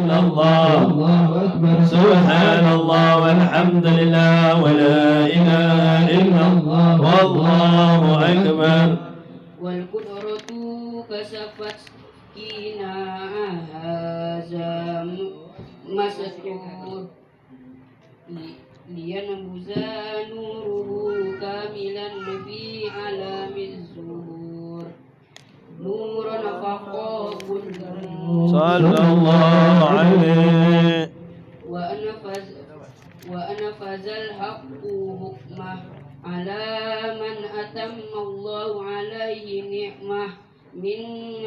إلا الله سبحان الله والحمد لله ولا إله إلا الله والله أكبر. والقدرة كشفت كنا هذا مسطور لينبذ نوره كاملا في عالم الظهور نور فوق كل صلى الله عليه وأنفذ الحق حكمه على من أتم الله عليه نعمه من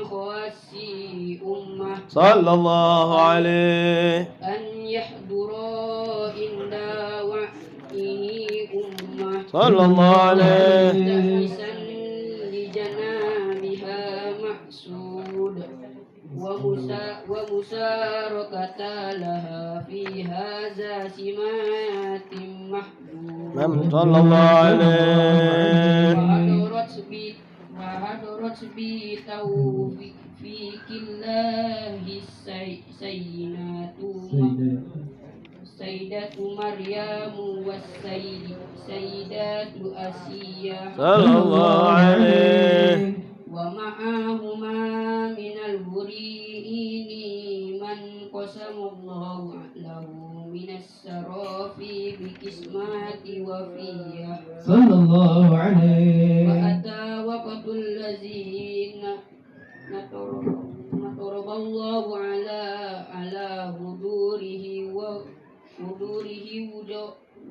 خواص أمة صلى الله عليه أن يحضر عند وعيه أمة صلى الله عليه مستأنسا لجنابها مقصود ومشاركة لها في هذا سمات محدود صلى الله عليه وحضرت بتوفيق الله سيدة مريم والسيدة آسيا صلى الله عليه ومعهما من الهريين من قسم الله له من السراف بقسمة وفيه صلى الله عليه. وأتى وقت الذين نطرب الله على حضوره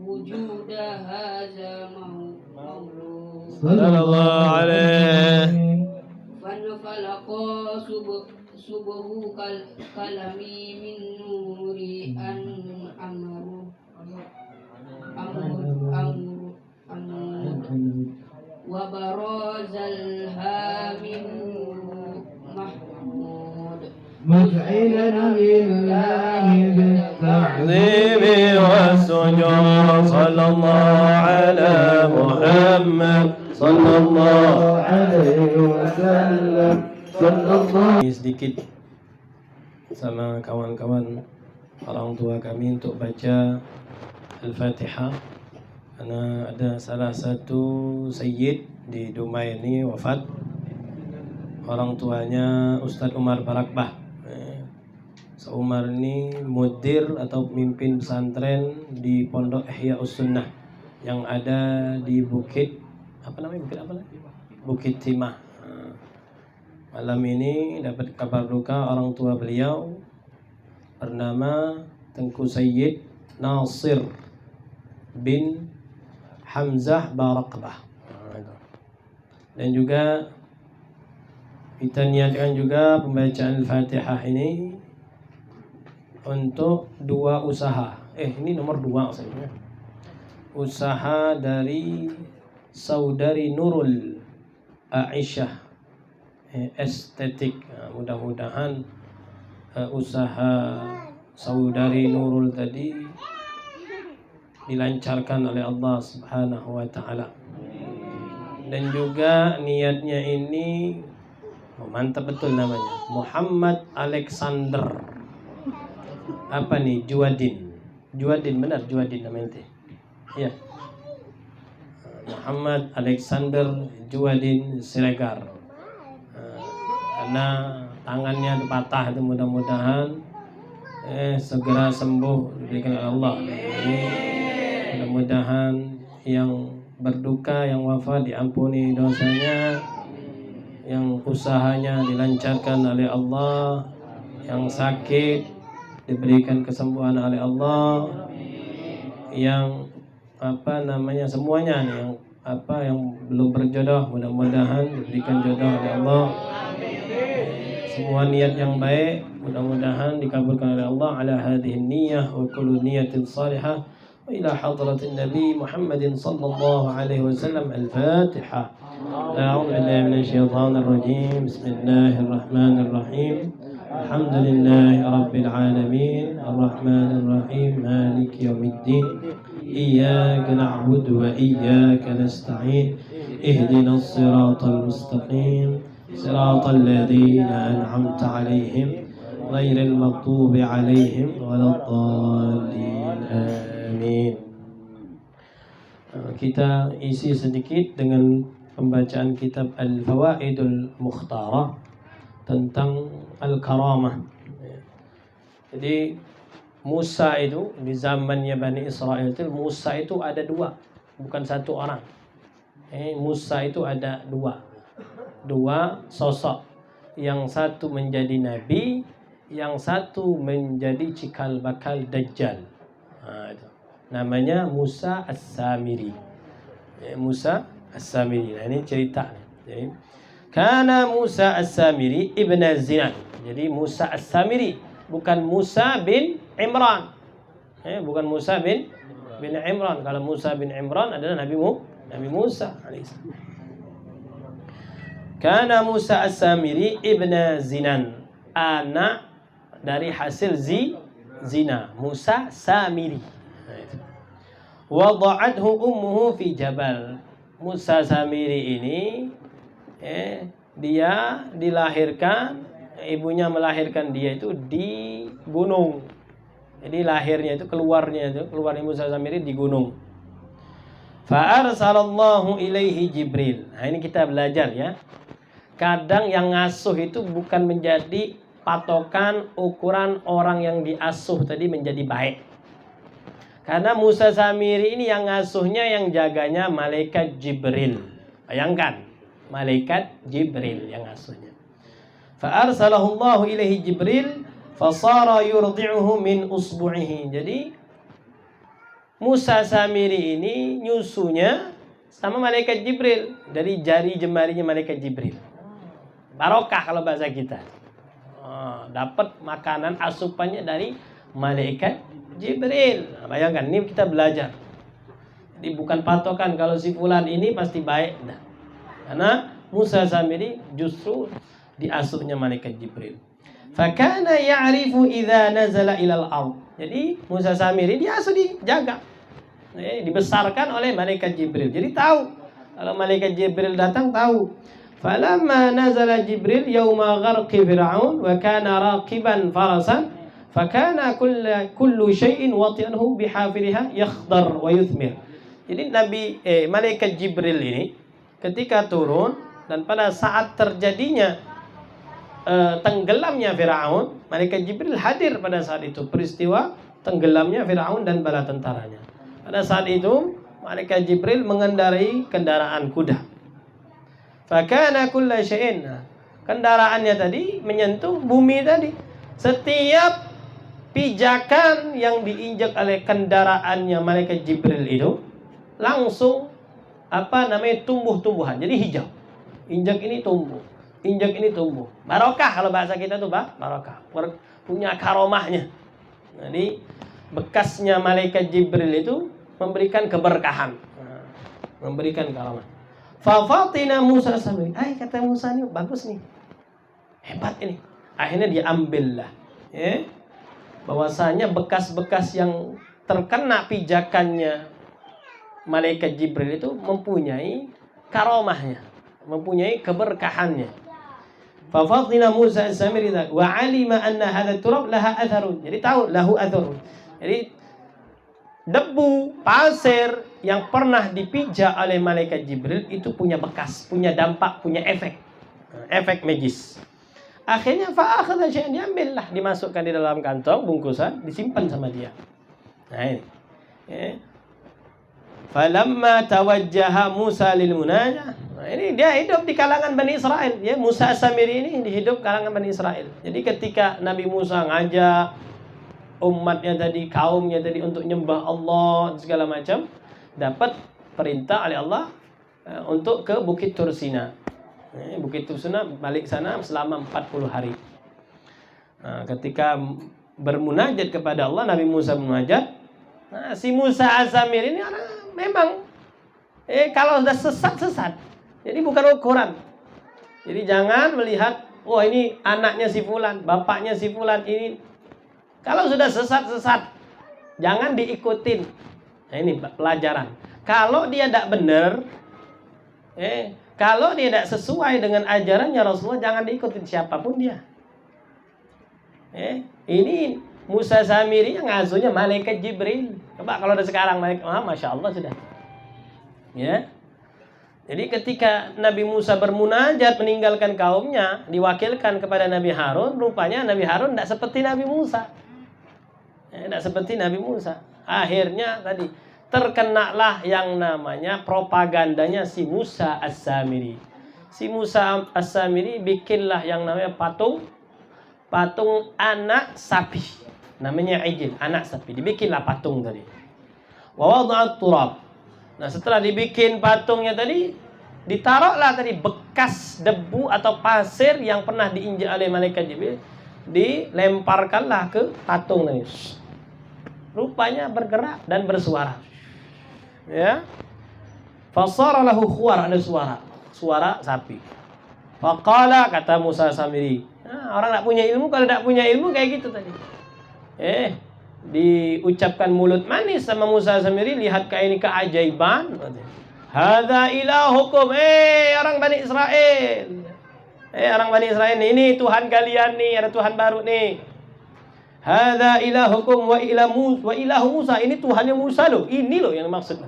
وجود هذا مولود صلى الله عليه فانفلق صبه كلمي من نور أمر وبرز الهامم محمود مذعنا لله بالتعظيم التعظيم والسجود صلى الله على محمد صلى الله عليه وسلم صلى الله. Sedikit sama kawan-kawan orang tua kami untuk baca Al-Fatihah karena ada salah satu sayyid di Dumai ini wafat. Orang tuanya Ustadz Umar Barakbah. Umar ini mudir atau pemimpin pesantren di Pondok Ihya Sunnah yang ada di Bukit Bukit Timah. Malam ini dapat kabar duka orang tua beliau bernama Tengku Sayyid Nasir bin Hamzah Barakbah. Dan juga kita niatkan juga pembacaan Al-Fatihah ini untuk dua usaha. Ini nomor 2 maksudnya. Usaha dari saudari Nurul Aisyah estetik. Mudah-mudahan usaha saudari Nurul tadi dilancarkan oleh Allah Subhanahu wa taala. Dan juga niatnya ini mantap betul namanya. Muhammad Alexander. Apa nih? Juwadin benar Juwadin namanya. Iya. Muhammad Alexander Juwadin Siregar. Karena tangannya patah itu mudah-mudahan segera sembuh diberikan oleh Allah. Mudah-mudahan yang berduka, yang wafat diampuni dosanya, yang usahanya dilancarkan oleh Allah, yang sakit diberikan kesembuhan oleh Allah, yang semuanya yang belum berjodoh mudah-mudahan diberikan jodoh oleh Allah. Semua niat yang baik mudah-mudahan dikabulkan oleh Allah. Ala hadhihi niyyah wa kullu niyatin salihah wa ila hadratin Nabi Muhammadin sallallahu alaihi wasallam. Al-Fatihah. A'udzu billahi minasy syaithanir rajim. Bismillahirrahmanirrahim. Alhamdulillahi rabbil alamin. Arrahmanir rahim. Maliki yaumiddin. Iyyaka na'budu wa iyyaka nasta'in. Ihdinas siratal mustaqim. صراط الذين أنعمت عليهم ghairil maghdubi 'alaihim waladdallin. Amin. Kita isi sedikit dengan pembacaan kitab Al-Fawaidul Mukhtarah tentang Al-Karamah. Jadi Musa itu di zamannya Bani Israel itu, Musa itu ada dua, bukan satu orang. Musa itu ada dua sosok. Yang satu menjadi nabi, yang satu menjadi cikal bakal Dajjal. Itu. Namanya Musa As-Samiri. Musa As-Samiri. Nah, ini cerita. Jadi, karena Musa As-Samiri ibn Zinan. Jadi Musa As-Samiri, bukan Musa bin Imran. Bukan Musa bin Imran. Kalau Musa bin Imran adalah Nabi Musa alaihissalam. Karena Musa As-Samiri ibn Zinan, anak dari hasil zina. Musa Samiri. Wada'athu ummuhu fi jabal. Musa Samiri ini dia dilahirkan, ibunya melahirkan dia itu di gunung. Jadi lahirnya itu keluarnya Musa Samiri di gunung. Fa arsalallahu ilaihi Jibril. Nah, ini kita belajar ya. Kadang yang ngasuh itu bukan menjadi patokan ukuran orang yang diasuh tadi menjadi baik. Karena Musa Samiri ini yang ngasuhnya, yang jaganya malaikat Jibril. Bayangkan, malaikat Jibril yang ngasuhnya. Fa arsalahu Allah ilaihi Jibril fasara yurdi'uhu min usbu'ihi. Jadi Musa Samiri ini nyusunya sama malaikat Jibril dari jari jemarinya malaikat Jibril. Barokah kalau bahasa kita. Dapat makanan asupannya dari malaikat Jibril. Nah, bayangkan, ini kita belajar. Jadi bukan patokan kalau si fulan ini pasti baik. Nah, karena Musa Samiri justru diasuhnya malaikat Jibril. Fakana ya'rifu idza nazala ilal ard. Jadi Musa Samiri diasuh, dijaga, dibesarkan oleh malaikat Jibril. Jadi tahu kalau malaikat Jibril datang, tahu. Falamma nazala Jibril yauma gharqi Fir'aun wa kana raqiban farasan fakana kullu syai'in wati'anhu bihafiriha yakhdar wa yuthmir. Jadi malaikat Jibril ini ketika turun dan pada saat terjadinya tenggelamnya Fir'aun, malaikat Jibril hadir pada saat itu, peristiwa tenggelamnya Fir'aun dan bala tentaranya. Pada saat itu malaikat Jibril mengendarai kendaraan kuda. Fakana kulla syai'in. Kendaraannya tadi menyentuh bumi tadi. Setiap pijakan yang diinjak oleh kendaraannya malaikat Jibril itu langsung tumbuh-tumbuhan. Jadi hijau. Injak ini tumbuh, injak ini tumbuh. Barokah kalau bahasa kita tuh, barokah. Punya karomahnya. Jadi bekasnya malaikat Jibril itu memberikan keberkahan. Memberikan karomah. Fafatina Musa Samiri. Kata Musa ini bagus nih, hebat ini. Akhirnya diambillah. Bahwasanya bekas-bekas yang terkena pijakannya malaikat Jibril itu mempunyai karomahnya, mempunyai keberkahannya. Fafatina Musa Samiri wa alima anna hadha turab laha atharun. Jadi tahu lahu atharun. Jadi debu, pasir yang pernah dipijak oleh malaikat Jibril itu punya bekas, punya dampak, punya efek magis. Akhirnya fa'akhadha syai'an, diambillah, dimasukkan di dalam kantong bungkusan, disimpan sama dia. Nah ini. Falamma tawajjaha Musa lil munajah. Nah, ini dia hidup di kalangan Bani Israel. Ya, Musa As-Samiri ini hidup kalangan Bani Israel. Jadi ketika Nabi Musa ngajak umatnya tadi, kaumnya tadi untuk nyembah Allah segala macam, dapat perintah oleh Allah untuk ke Bukit Tursina. Bukit Tursina, balik sana selama 40 hari. Nah, ketika bermunajat kepada Allah, Nabi Musa bermunajat. Nah, si Musa As-Samiri ini memang kalau sudah sesat. Jadi bukan ukuran. Jadi jangan melihat, ini anaknya si fulan, bapaknya si fulan ini. Kalau sudah sesat, jangan diikutin. Nah, ini pelajaran. Kalau dia tidak benar, kalau dia tidak sesuai dengan ajarannya Rasulullah, jangan diikutin siapapun dia. Ini Musa Samiri yang ngasuhnya malaikat Jibril. Coba kalau ada sekarang malaikat, masya Allah sudah. Ya. Jadi ketika Nabi Musa bermunajat meninggalkan kaumnya, diwakilkan kepada Nabi Harun, rupanya Nabi Harun tidak seperti Nabi Musa. Tidak seperti Nabi Musa. Akhirnya tadi terkenalah yang namanya propagandanya si Musa As-Samiri. Si Musa As-Samiri bikinlah yang namanya patung anak sapi. Namanya ijil, anak sapi. Dibikinlah patung tadi. Wa wada'at turab. Nah, setelah dibikin patungnya tadi, ditaruhlah tadi bekas debu atau pasir yang pernah diinjak oleh malaikat Jibril, dilemparkanlah ke patung tadi. Rupanya bergerak dan bersuara. Ya. Fasara lahu khuwar, ada suara sapi. Faqala, kata Musa Samiri. Nah, orang tak punya ilmu, kalau tak punya ilmu kayak gitu tadi. Diucapkan mulut manis sama Musa Samiri, lihat kayak ini keajaiban. Hadza ilahukum, orang Bani Israel. Orang Bani Israel ini Tuhan kalian nih, ada Tuhan baru nih. Hadza ilahukum wa ilahu Musa, ini Tuhannya Musa loh. Ini loh yang maksud.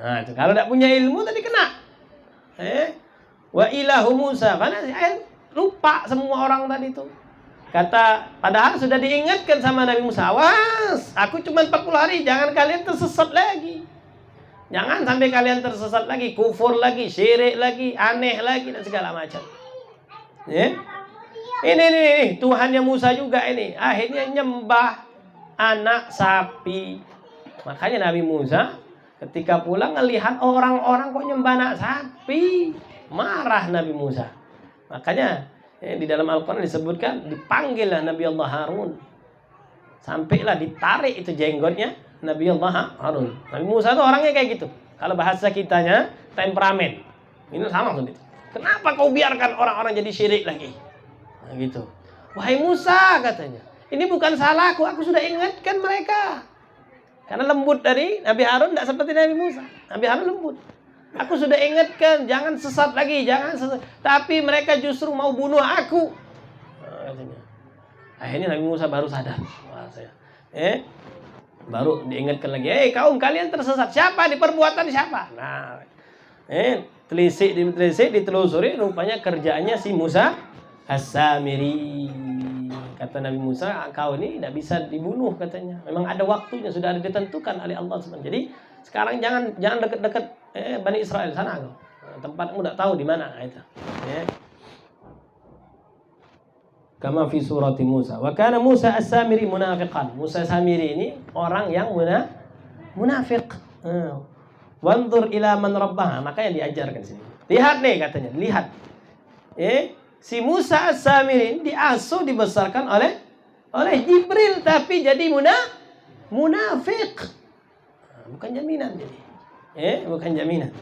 Nah, kalau tak punya ilmu tadi kena. Wa ilahu Musa, karena lupa semua orang tadi itu. Kata, padahal sudah diingatkan sama Nabi Musa, awas, aku cuma 40 hari, jangan kalian tersesat lagi. Jangan sampai kalian tersesat lagi, kufur lagi, syirik lagi, aneh lagi, dan segala macam. Ini Tuhannya Musa juga ini. Akhirnya nyembah anak sapi. Makanya Nabi Musa ketika pulang ngelihat orang-orang kok nyembah anak sapi, marah Nabi Musa. Makanya di dalam Al-Quran disebutkan, dipanggillah Nabi Allah Harun. Sampailah ditarik itu jenggotnya Nabi Allah Harun. Nabi Musa itu orangnya kayak gitu. Kalau bahasa kitanya, temperamen. Ini sama seperti itu. Kenapa kau biarkan orang-orang jadi syirik lagi? Nah, gitu. Wahai Musa, katanya, ini bukan salahku, aku sudah ingatkan mereka. Karena lembut dari Nabi Harun tidak seperti Nabi Musa. Nabi Harun lembut. Aku sudah ingatkan, jangan sesat lagi, jangan sesat. Tapi mereka justru mau bunuh aku. Nah, akhirnya Nabi Musa baru sadar. Baru diingatkan lagi. Kaum kalian tersesat. Siapa? Di perbuatan siapa? Nah, telisik, ditelusuri. Rupanya kerjaannya si Musa As-Samiri. Kata Nabi Musa, kau ini tidak bisa dibunuh katanya. Memang ada waktunya, sudah ada ditentukan oleh Allah SWT. Jadi sekarang jangan dekat-dekat Bani Israel sana kau. Tempatmu tidak tahu di mana itu. Kama fi surati Musa. Wa kana Musa As-Samiri munafiqan. Musa Samiri ini orang yang munafik. Wanzur ila man rabbah. Makanya diajarkan sini. Lihat nih katanya, lihat. Si Musa As-Samiri diasuh, dibesarkan oleh Jibril, tapi jadi munafik. Bukan jaminan jadi. Bukan jaminan.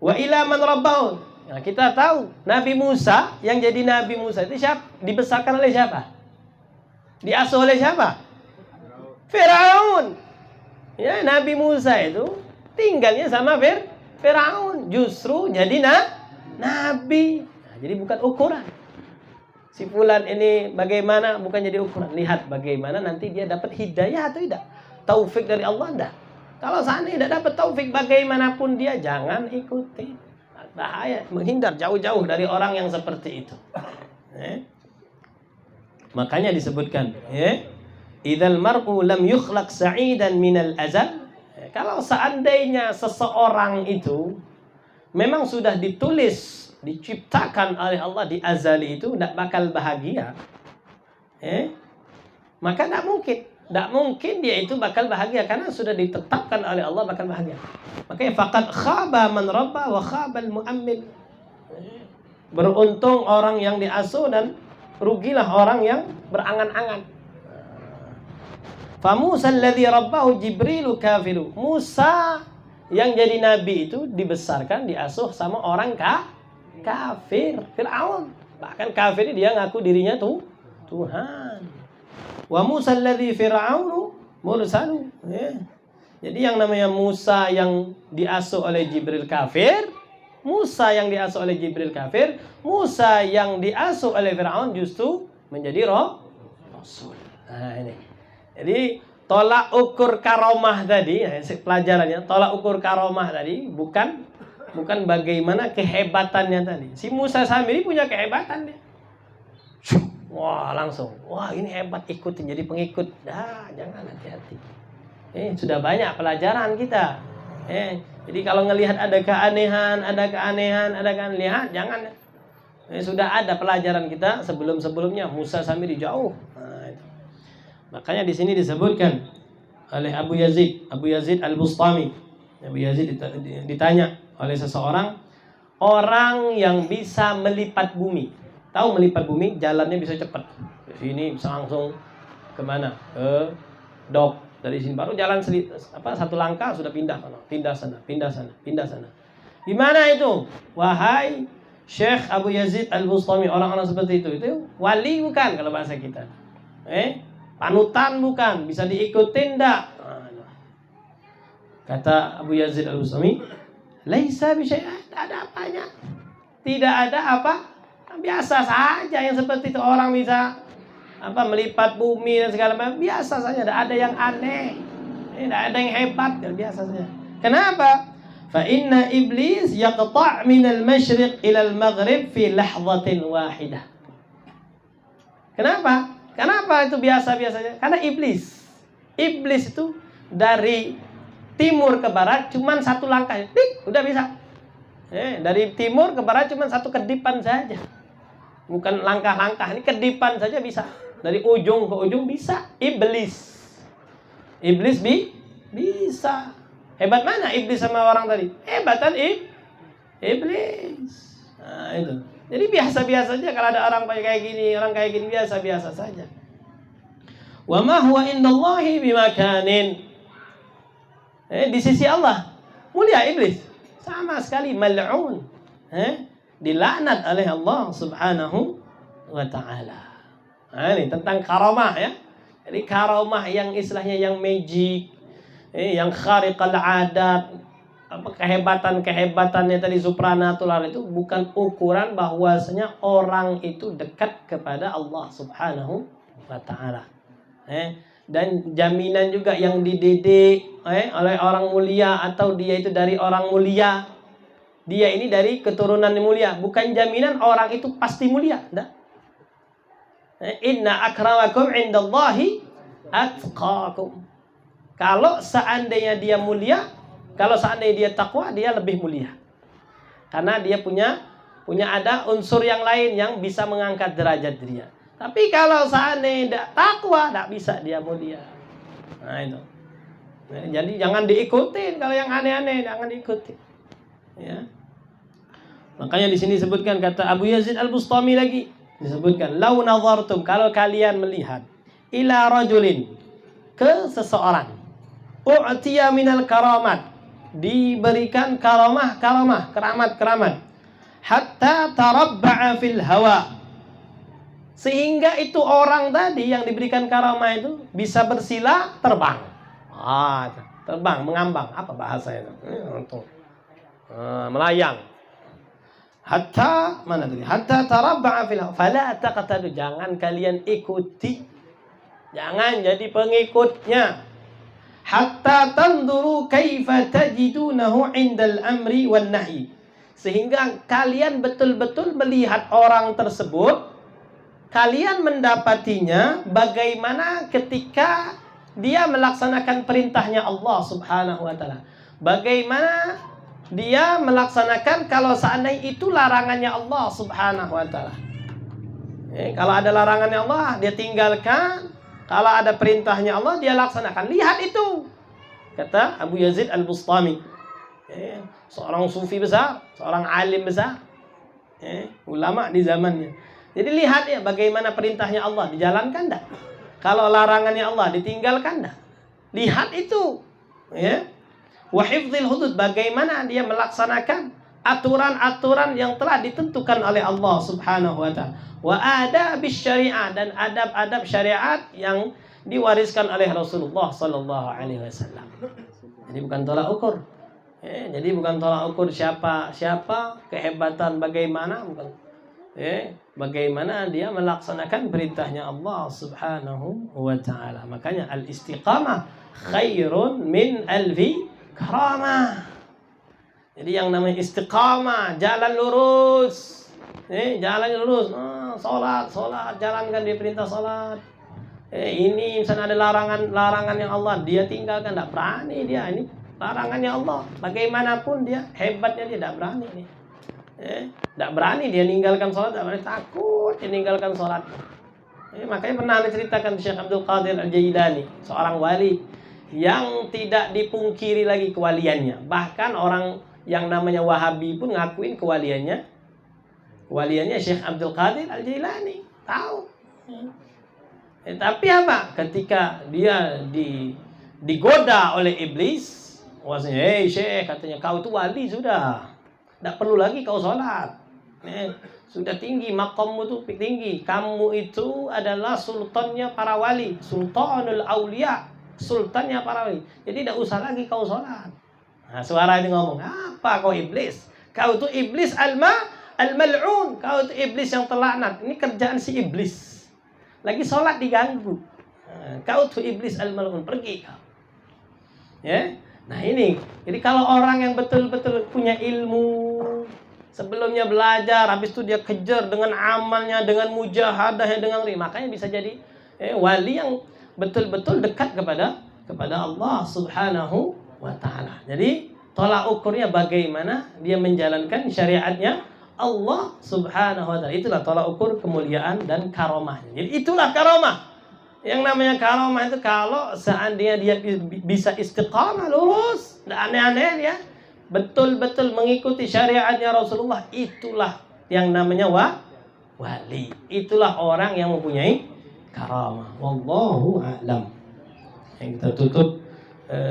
Wa ila man rabbahu. Nah, kita tahu Nabi Musa, yang jadi Nabi Musa itu siapa? Dibesarkan oleh siapa? Diasuh oleh siapa? Firaun. Ya, Nabi Musa itu tinggalnya sama Firaun. Justru jadi nabi. Nah, jadi bukan ukuran. Si fulan ini bagaimana, bukan jadi ukuran. Lihat bagaimana nanti dia dapat hidayah atau tidak. Taufik dari Allah enggak. Kalau seandainya tidak dapat taufik bagaimanapun dia, jangan ikuti. Bahaya, menghindar jauh-jauh dari orang yang seperti itu. Makanya disebutkan, idzal mar'u lam yukhlaq sa'idan minal azal. Kalau seandainya seseorang itu memang sudah ditulis, diciptakan oleh Allah di azali itu tidak bakal bahagia, maka tidak mungkin dia itu bakal bahagia, karena sudah ditetapkan oleh Allah bakal bahagia. Makanya faqad khaba man rabba wa khabal mu'ammil. Beruntung orang yang diasuh dan rugilah orang yang berangan-angan. Fa Musa alladhi rabbahu Jibrilu kafiru. Musa yang jadi nabi itu dibesarkan, diasuh sama orang kafir, Fir'aun. Bahkan kafir dia ngaku dirinya Tuhan. Wa Musa alladhi Fir'aunu mursalu. Jadi yang namanya Musa yang diasuh oleh Jibril kafir, Musa yang diasuh oleh Jibril kafir, Musa yang diasuh oleh Fir'aun justru menjadi Rasul. Nah ini. Jadi tolak ukur karomah tadi, pelajarannya tolak ukur karomah tadi bukan bagaimana kehebatannya tadi. Si Musa Samiri punya kehebatan dia. Wah langsung, wah ini hebat, ikutin jadi pengikut. Jangan, hati-hati. Sudah banyak pelajaran kita. Jadi kalau ngelihat ada keanehan, lihat jangan. Sudah ada pelajaran kita sebelumnya. Musa Samiri jauh. Nah, itu. Makanya di sini disebutkan oleh Abu Yazid Al-Bustami. Abu Yazid ditanya oleh seseorang, orang yang bisa melipat bumi. Tahu melipat bumi, jalannya bisa cepat. Di sini bisa langsung kemana? Ke Dok. Dari sini baru jalan satu langkah sudah pindah sana. Gimana itu? Wahai Syekh Abu Yazid Al-Bustami, orang-orang seperti itu wali bukan kalau bahasa kita. Panutan bukan, bisa diikutin enggak? Kata Abu Yazid Al-Bustami, laisa bisyai'in, ada apanya. Tidak ada apa? Biasa saja yang seperti itu, orang bisa melipat bumi dan segala macam, biasa saja, tidak ada yang aneh. Tidak ada yang hebat, biasa saja. Kenapa? Fa inna iblis yaqta' min al-masyriq ila al-maghrib fi lahzatin wahidah. Kenapa itu biasa-biasa saja? Karena iblis itu dari timur ke barat cuma satu langkah, udah bisa. Dari timur ke barat cuma satu kedipan saja. Bukan langkah-langkah, ini kedipan saja bisa. Dari ujung ke ujung bisa. Iblis bisa. Hebat mana iblis sama orang tadi? Hebatan iblis. Nah, itu. Jadi biasa-biasa saja kalau ada orang kayak gini, biasa-biasa saja. Wa ma huwa indallahi bimakanin. Di sisi Allah mulia iblis, sama sekali mal'un. Dilaknat oleh Allah Subhanahu wa taala. Nah, ini tentang karamah ya. Jadi karamah yang istilahnya yang magic, yang khariqal adat, kehebatan-kehebatannya tadi supranatural itu bukan ukuran bahwasanya orang itu dekat kepada Allah Subhanahu wa taala. Dan jaminan juga yang dididik oleh orang mulia atau dia itu dari orang mulia. Dia ini dari keturunan mulia, bukan jaminan orang itu pasti mulia, enggak. Inna akramakum indallahi atqakum. Kalau seandainya dia mulia, kalau seandainya dia takwa, dia lebih mulia. Karena dia punya ada unsur yang lain yang bisa mengangkat derajat dia. Tapi kalau seandainya tidak takwa, tidak bisa dia mulia. Nah itu. Jadi jangan diikutin, kalau yang aneh-aneh jangan diikutin. Ya. Makanya di sini disebutkan kata Abu Yazid Al-Bustami lagi disebutkan lau nazartum, kalau kalian melihat ila rajulin, ke seseorang u'tiya minal karamat, diberikan keramat hatta tarabba'a fil hawa, sehingga itu orang tadi yang diberikan karamah itu bisa bersila terbang. Terbang, mengambang, apa bahasa itu? Melayang. Hatta tarabba'a fil hawa fala taqtadu, jangan kalian ikuti, jangan jadi pengikutnya. Hatta tanduru kaifa tajidunahu 'indal amri wan nahi, sehingga kalian betul-betul melihat orang tersebut, kalian mendapatinya bagaimana ketika dia melaksanakan perintahnya Allah Subhanahu wa taala. Bagaimana dia melaksanakan kalau seandainya itu larangannya Allah Subhanahu wa taala. Kalau ada larangannya Allah, dia tinggalkan. Kalau ada perintahnya Allah, dia laksanakan. Lihat itu, kata Abu Yazid Al-Bustami, seorang sufi besar, seorang alim besar, ulama di zamannya. Jadi lihat ya bagaimana perintahnya Allah dijalankan enggak? Kalau larangannya Allah ditinggalkan enggak? Lihat itu, ya. Wa hifdzil hudud, bagaimana dia melaksanakan aturan-aturan yang telah ditentukan oleh Allah Subhanahu wa taala. Wa adabis syariah, dan adab-adab syariat yang diwariskan oleh Rasulullah sallallahu alaihi wasallam. Jadi bukan tolak ukur. Jadi bukan tolak ukur siapa kehebatan bagaimana, bukan. bagaimana dia melaksanakan perintahnya Allah Subhanahu wa taala. Makanya al-istiqamah khairun min alfi karamah. Jadi yang namanya istiqamah, jalan lurus. Jalan lurus. Salat, jalankan dia perintah salat. Ini misalnya ada larangan yang Allah, dia tinggalkan, enggak berani dia. Ini larangannya Allah. Bagaimanapun dia hebatnya, dia enggak berani nih. Tidak berani dia meninggalkan sholat, tidak berani, takut dia meninggalkan sholat. Makanya pernah diceritakan Syekh Abdul Qadir Al-Jailani, seorang wali yang tidak dipungkiri lagi kewaliannya. Bahkan orang yang namanya Wahabi pun ngakuin kewaliannya Syekh Abdul Qadir Al-Jailani. Tahu. Tapi apa? Ketika dia digoda oleh iblis, wasnya, Syekh, katanya, kau itu wali sudah. Tidak perlu lagi kau sholat. Sudah tinggi, makammu itu tinggi. Kamu itu adalah sultannya para wali. Sultanul awliya. Sultannya para wali. Jadi tidak usah lagi kau sholat. Nah, suara ini ngomong, apa kau iblis? Kau itu iblis al-mal'un. Kau itu iblis yang terlaknat. Ini kerjaan si iblis. Lagi sholat diganggu. Kau itu iblis al-mal'un. Pergi kau. Ya. Nah ini, jadi kalau orang yang betul-betul punya ilmu, sebelumnya belajar, habis itu dia kejar dengan amalnya, dengan mujahadahnya, dengan makanya bisa jadi wali yang betul-betul dekat kepada Allah Subhanahu wa taala. Jadi tolak ukurnya bagaimana dia menjalankan syariatnya Allah Subhanahu wa taala. Itulah tolak ukur kemuliaan dan karomahnya. Jadi itulah karomah. Yang namanya karomah itu kalau seandainya dia bisa istiqamah, lurus, tidak aneh-aneh dia, betul-betul mengikuti syariatnya Rasulullah, itulah yang namanya wali. Itulah orang yang mempunyai karamah. Wallahu a'lam. Yang kita tutup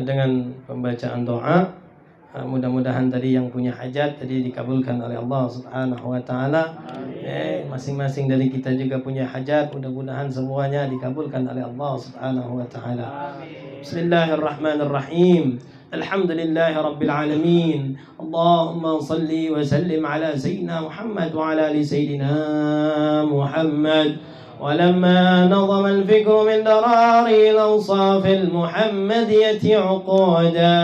dengan pembacaan doa. Mudah-mudahan tadi yang punya hajat tadi dikabulkan oleh Allah Subhanahu wa taala. Masing-masing dari kita juga punya hajat, mudah-mudahan semuanya dikabulkan oleh Allah Subhanahu wa taala. Bismillahirrahmanirrahim. Alhamdulillahi rabbil alamin. Allahumma shalli wa sallim ala sayyidina Muhammad wa ala ali sayyidina Muhammad. ولما نظم الفكر من دراري الأوصاف المحمدية عقودا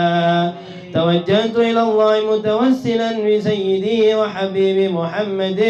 توجهت إلى الله متوسلا بسيدي وحبيبي محمد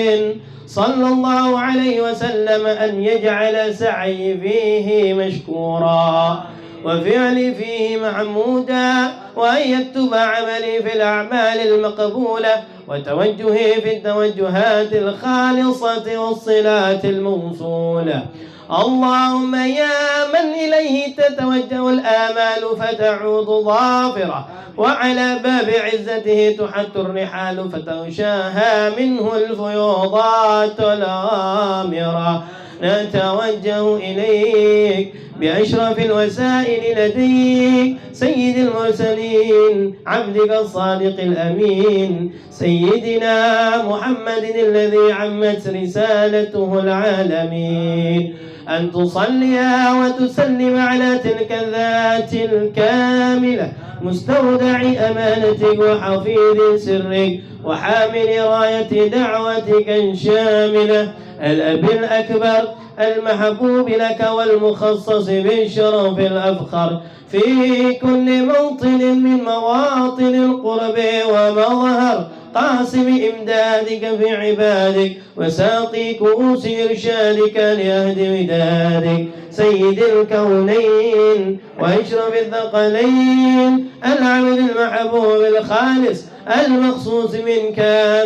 صلى الله عليه وسلم أن يجعل سعي فيه مشكورا وفعلي فيه محمودا وأن يكتب عملي في الأعمال المقبولة وتوجهي في التوجهات الخالصة والصلات الموصولة. اللهم يا من إليه تتوجه الآمال فتعود ظافرة وعلى باب عزته تحت الرحال فتغشاها منه الفيوضات الآمرة. نتوجه إليك بأشرف الوسائل لديك سيد المرسلين عبدك الصادق الأمين سيدنا محمد الذي عمت رسالته العالمين أن تصلي وتسلم على تلك الذات الكاملة مستودع أمانتك وحفيظ سرك وحامل راية دعوتك الشاملة الأب الأكبر المحبوب لك والمخصص بالشرف الأفخر في كل موطن من مواطن القرب ومظهر قاسم إمدادك في عبادك وساقي كؤوس إرشادك لأهد ودادك سيد الكونين وأشرف الثقلين العبد المحبوب الخالص المخصوص منك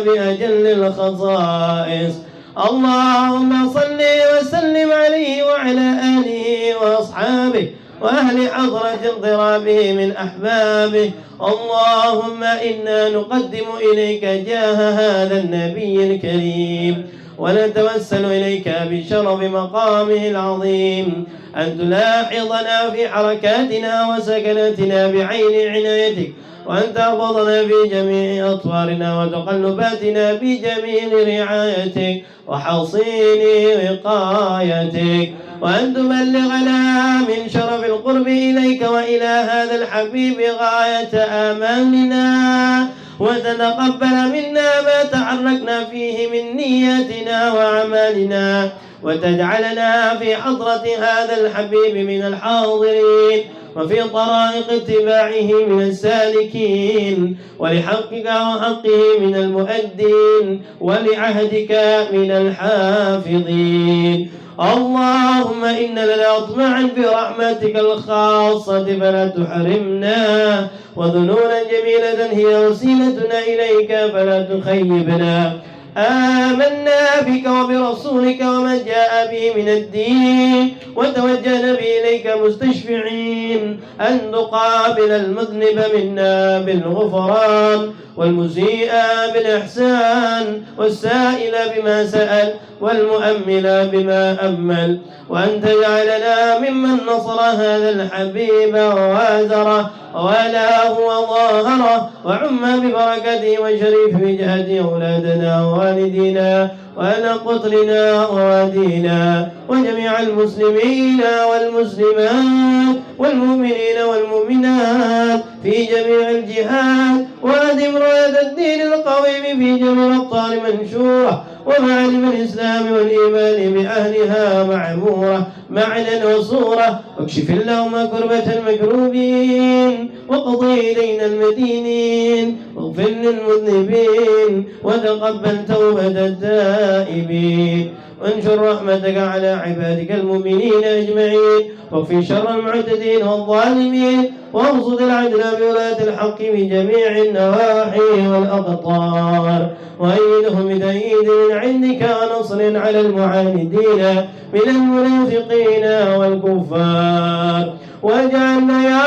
بأجل الخصائص. اللهم صل وسلم عليه وعلى آله وأصحابه وأهل حضرة اضطرابه من أحبابه. اللهم إنا نقدم إليك جاه هذا النبي الكريم ونتوسل إليك بشرف مقامه العظيم أن تلاحظنا في حركاتنا وسكناتنا بعين عنايتك وأن تحفظنا في جميع أطوارنا وتقلباتنا بجميل رعايتك وحصين وقايتك وأن تبلغنا من شرف القرب إليك وإلى هذا الحبيب غاية آمالنا. وتتقبل منا ما تحركنا فيه من نياتنا وأعمالنا، وتجعلنا في حضرة هذا الحبيب من الحاضرين، وفي طرائق اتباعه من السالكين، ولحقك وحقه من المؤدين، ولعهدك من الحافظين. اللهم إنا لنا أطمعا في رحمتك الخاصة فلا تحرمنا، وذنونا جميلة هي وسيلتنا إليك فلا تخيبنا. آمنا بك وبرسولك وما جاء به من الدين، وتوجهنا به إليك مستشفعين أن تقابل المذنب منا بالغفران، والمسيء بالإحسان، والسائل بما سأل، والمؤمل بما أمل، وأن تجعلنا ممن نصر هذا الحبيب ووازره وولاه وظاهره، وعم ببركته وشريف وجهته أولادنا ووالدينا وأهل قطرنا ووادينا وجميع المسلمين والمسلمات والمؤمنين والمؤمنات في جميع الجهات، وأدم راية الدين القويم في جميع الأقطار منشورة، ومعالم الإسلام والإيمان بأهلها معمورة معنا وصورة، واكشف اللهم كربة المكروبين، وقضي إلينا المدينين، واغفر للمذنبين، وتقبل توبة التائبين، وانشر رحمتك على عبادك المؤمنين أجمعين، واكفي شر المعتدين والظالمين، وارصد العدل بولاة الحق في جميع النواحي والأقطار، وأيدهم بتأييد من عندك ونصر على المعاندين من المنافقين والكفار، واجعلنا يا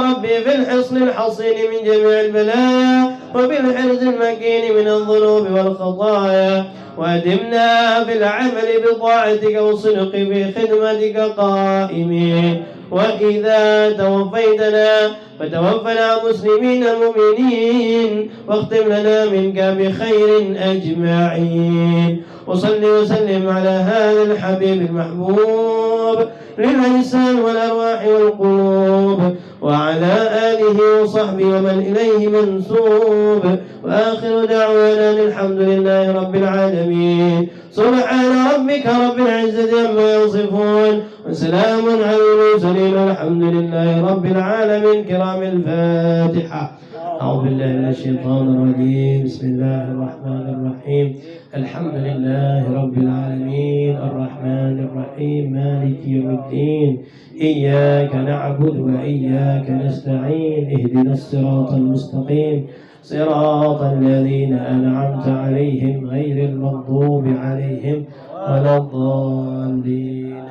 ربي في الحصن الحصين من جميع البلايا، وبالحرز المكين من الذنوب والخطايا، وأدمنا في العمل بطاعتك والصدق في خدمتك قائمين، وإذا توفيتنا فتوفنا مسلمين مؤمنين، واختم لنا منك بخير أجمعين. وصل وسلم على هذا الحبيب المحبوب للأجسام والأرواح والقلوب، وعلى آله وصحبه ومن إليه منسوب، وآخر دعوانا الحمد لله رب العالمين. سبحان ربك رب العزة عما يصفون، وسلام على المرسلين، والحمد لله رب العالمين. كرام الفاتحة. أعوذ بالله من الشيطان الرجيم. بسم الله الرحمن الرحيم. الحمد لله رب العالمين الرحمن الرحيم مالك يوم الدين، إياك نعبد وإياك نستعين، اهدنا الصراط المستقيم صراط الذين أنعمت عليهم غير المغضوب عليهم ولا الضالين.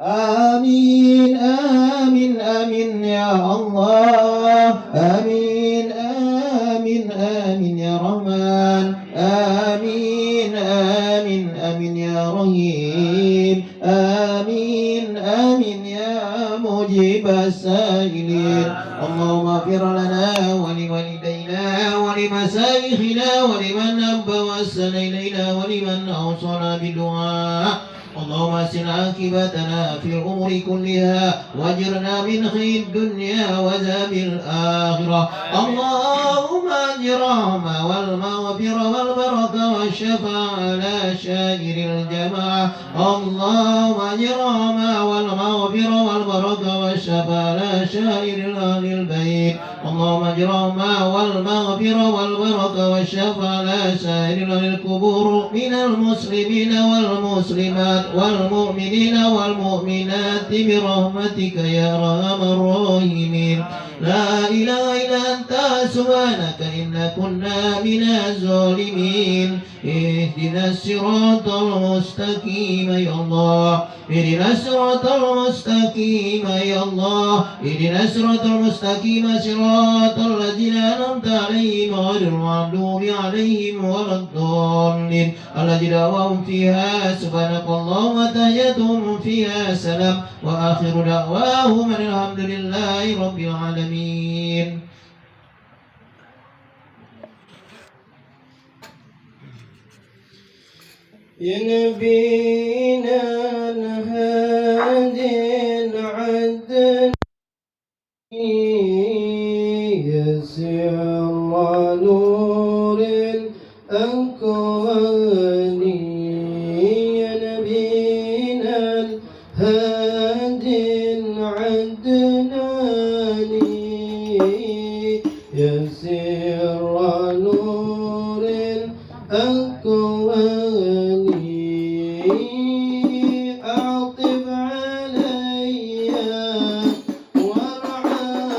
آمين آمين آمين يا الله، آمين آمين آمين يا رحمن، آمين آمين آمين يا رحيم، آمين آمين يا مجيب السائلين. اللهم اغفر لنا ولوالدينا ولمشايخنا ولمن أب وأحسن إلينا ولمن أوصانا بالدعاء. اللهم أحسن عاقبتنا في الأمور كلها، واجرنا من خير الدنيا وعذاب الآخرة. اللهم الرحمة والمغفرة والبركة والشفاعة على شائر الجماعة. اللهم الرحمة والمغفرة والبركة والشفاعة على شائر أهل البيت. اللهم الرحمة والمغفرة والبركة والشفاعة على سائر أهل القبور من المسلمين والمسلمات والمؤمنين والمؤمنات برحمتك يا أرحم الراحمين. لا إله إلا أنت سبحانك إنا كنا من الظالمين. اهدنا الصراط المستقيم يا الله، اهدنا الصراط المستقيم يا الله، اهدنا الصراط المستقيم صراط الذين أنعمت عليهم غير المغضوب عليهم ولا الضالين الذين هم فيها. سبحانك اللهم تحيتهم فيها سلام، وآخر دعواهم الحمد لله رب العالمين. يا نبينا الهادي العدل يا عدناني يا سر نور الأكوان أعطف علي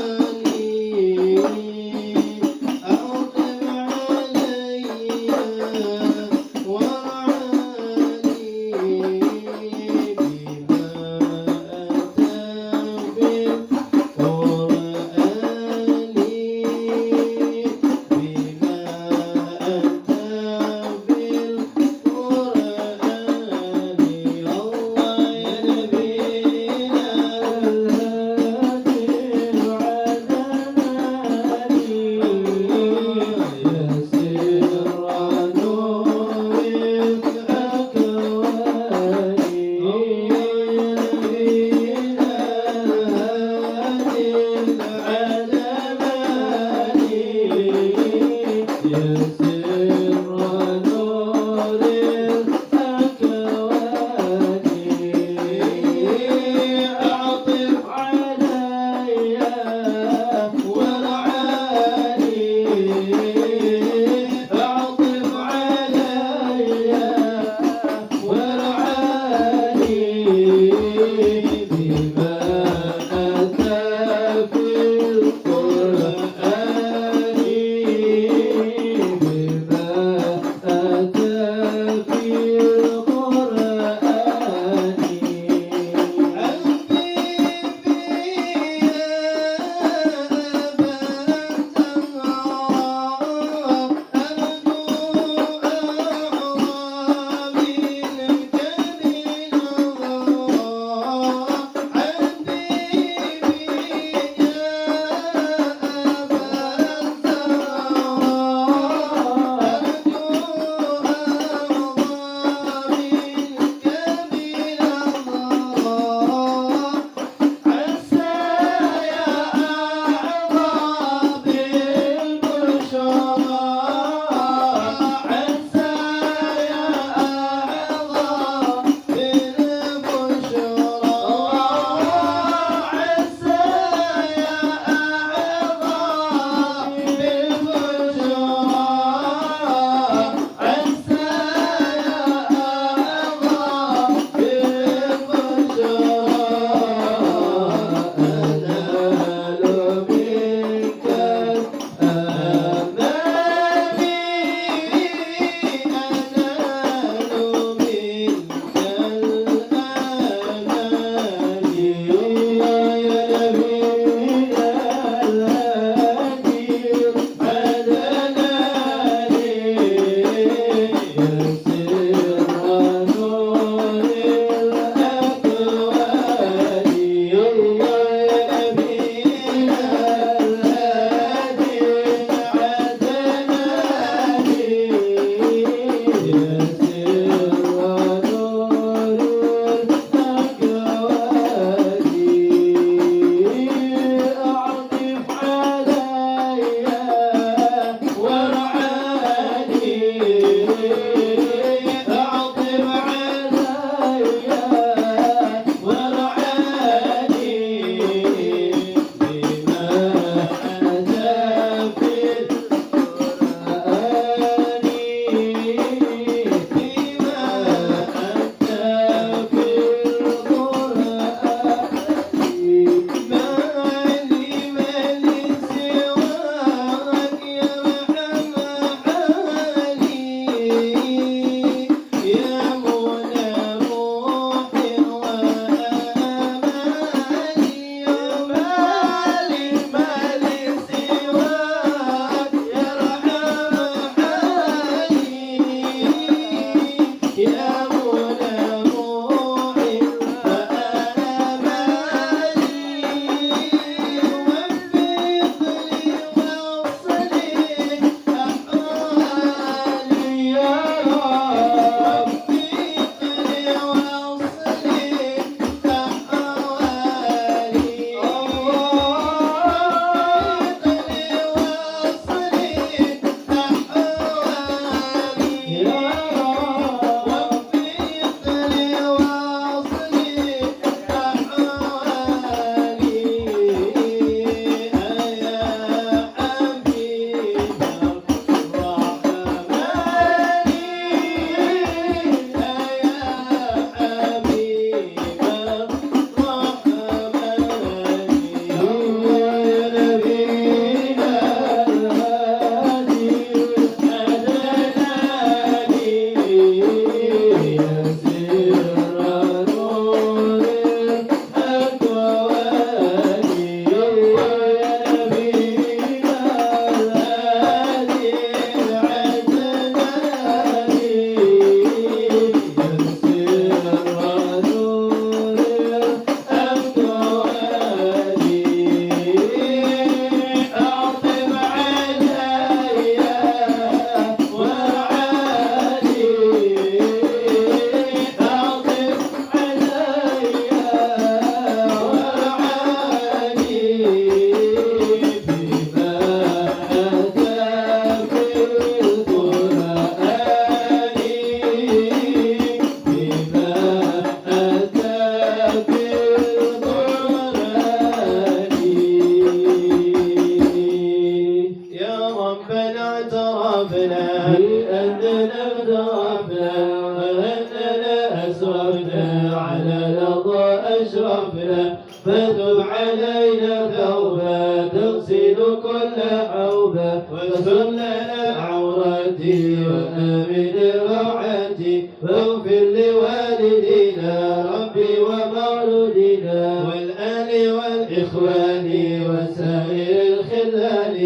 وارعاني أعطف علي وارعاني بما أتى أسرفنا فتب علينا توبة تغسل كل حوبة واستر لنا عوراتي وآمن روعاتي واغفر لوالدينا ربي ومولودنا والآل والإخوان وسائر الخلان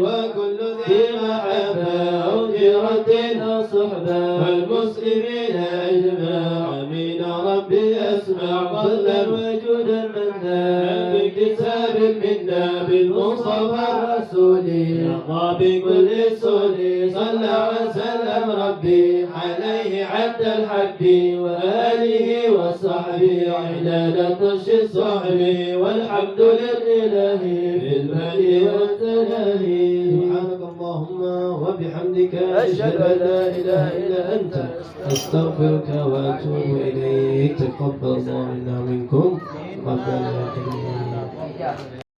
وكل ذي محبة أو جيرة أو صحبة والمسلمين أجمع آمين ربي أسمع فضلا وجودا منا باكتساب منا بالمصطفى الرسول يرضى بكل سول صلى وسلم ربي عليه عد الحب وآله وصحبه عداد طش الصحب والحمد لله في البدء والتناهي سبحانك اللهم وبحمدك أشهد أن لا إله إلا أنت أستغفرك وأتوب إليك تقبل الله منا منكم ربنا آتنا